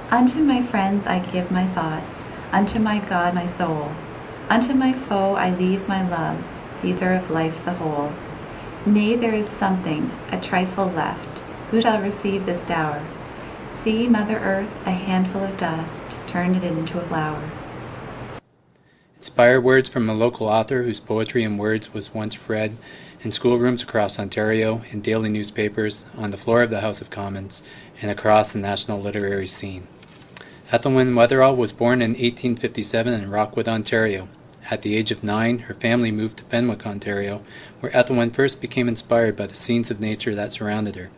Unto my friends I give my thoughts, unto my God my soul. Unto my foe I leave my love, these are of life the whole. Nay, there is something, a trifle left, who shall receive this dower? See, Mother Earth, a handful of dust, turned it into a flower. Inspired words from a local author whose poetry and words was once read in schoolrooms across Ontario, in daily newspapers, on the floor of the House of Commons, and across the national literary scene. Ethelwyn Wetherald was born in 1857 in Rockwood, Ontario. At the age of 9, her family moved to Fenwick, Ontario, where Ethelwyn first became inspired by the scenes of nature that surrounded her.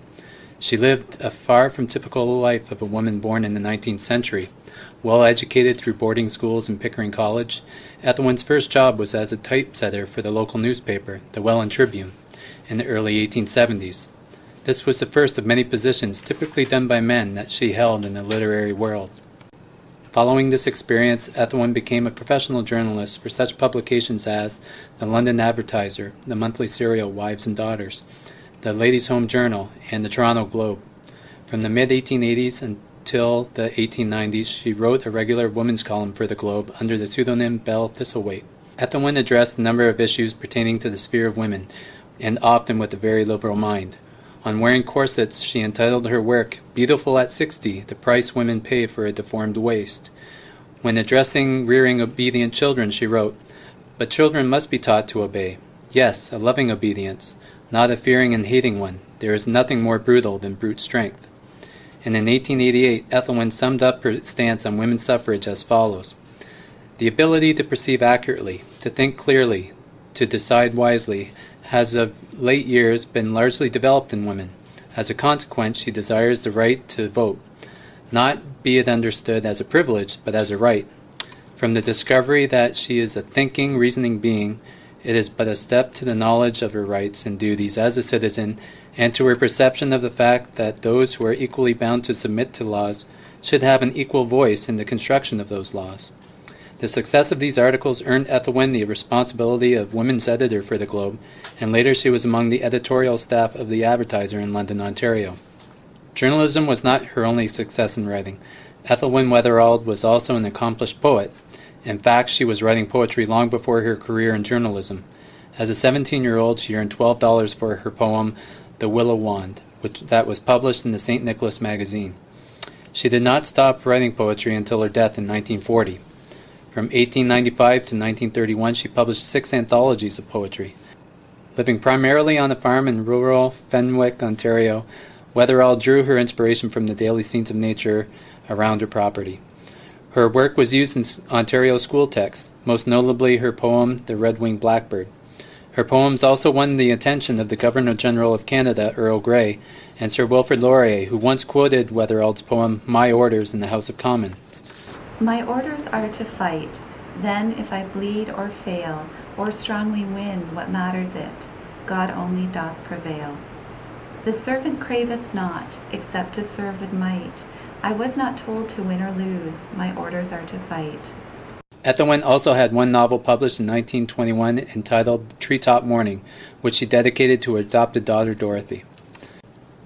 She lived a far from typical life of a woman born in the 19th century. Well educated through boarding schools and Pickering College, Ethelwyn's first job was as a typesetter for the local newspaper, the Welland Tribune, in the early 1870s. This was the first of many positions typically done by men that she held in the literary world. Following this experience, Ethelwyn became a professional journalist for such publications as the London Advertiser, the monthly serial Wives and Daughters, the Ladies' Home Journal, and the Toronto Globe. From the mid-1880s until the 1890s, she wrote a regular women's column for the Globe under the pseudonym Belle Thistlethwaite. Ethelwyn addressed a number of issues pertaining to the sphere of women, and often with a very liberal mind. On wearing corsets, she entitled her work, "Beautiful at 60, the Price Women Pay for a Deformed Waist." When addressing rearing obedient children, she wrote, "But children must be taught to obey. Yes, a loving obedience, not a fearing and hating one. There is nothing more brutal than brute strength." And in 1888, Ethelwyn summed up her stance on women's suffrage as follows: "The ability to perceive accurately, to think clearly, to decide wisely, has of late years been largely developed in women. As a consequence, she desires the right to vote, not be it understood as a privilege, but as a right. From the discovery that she is a thinking, reasoning being, it is but a step to the knowledge of her rights and duties as a citizen, and to her perception of the fact that those who are equally bound to submit to laws should have an equal voice in the construction of those laws." The success of these articles earned Ethelwyn the responsibility of women's editor for the Globe, and later she was among the editorial staff of the Advertiser in London, Ontario. Journalism was not her only success in writing. Ethelwyn Wetherald was also an accomplished poet. In fact, she was writing poetry long before her career in journalism. As a 17-year-old, she earned $12 for her poem, "The Willow Wand," that was published in the St. Nicholas magazine. She did not stop writing poetry until her death in 1940. From 1895 to 1931, she published 6 anthologies of poetry. Living primarily on a farm in rural Fenwick, Ontario, Wetherald drew her inspiration from the daily scenes of nature around her property. Her work was used in Ontario school texts, most notably her poem, "The Red-Winged Blackbird." Her poems also won the attention of the Governor-General of Canada, Earl Grey, and Sir Wilfrid Laurier, who once quoted Wetherald's poem, "My Orders," in the House of Commons. My orders are to fight, then if I bleed or fail, or strongly win, what matters it? God only doth prevail. The servant craveth not, except to serve with might. I was not told to win or lose, my orders are to fight. Ethelwyn also had one novel published in 1921 entitled Treetop Morning, which she dedicated to her adopted daughter Dorothy.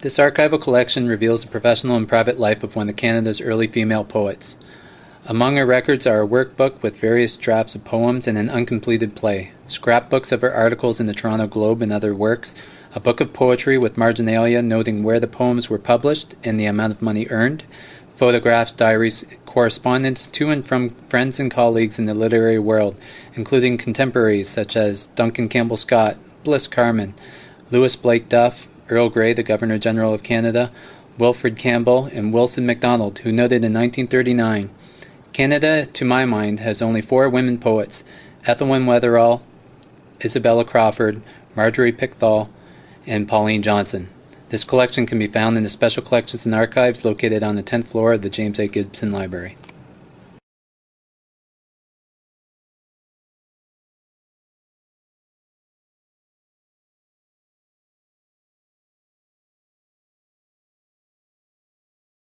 This archival collection reveals the professional and private life of one of Canada's early female poets. Among her records are a workbook with various drafts of poems and an uncompleted play, scrapbooks of her articles in the Toronto Globe and other works, a book of poetry with marginalia noting where the poems were published and the amount of money earned, photographs, diaries, correspondence to and from friends and colleagues in the literary world, including contemporaries such as Duncan Campbell Scott, Bliss Carman, Louis Blake Duff, Earl Grey, the Governor-General of Canada, Wilfred Campbell, and Wilson MacDonald, who noted in 1939, "Canada, to my mind, has only 4 women poets, Ethelwyn Wetherald, Isabella Crawford, Marjorie Pickthall, and Pauline Johnson." This collection can be found in the Special Collections and Archives located on the 10th floor of the James A. Gibson Library.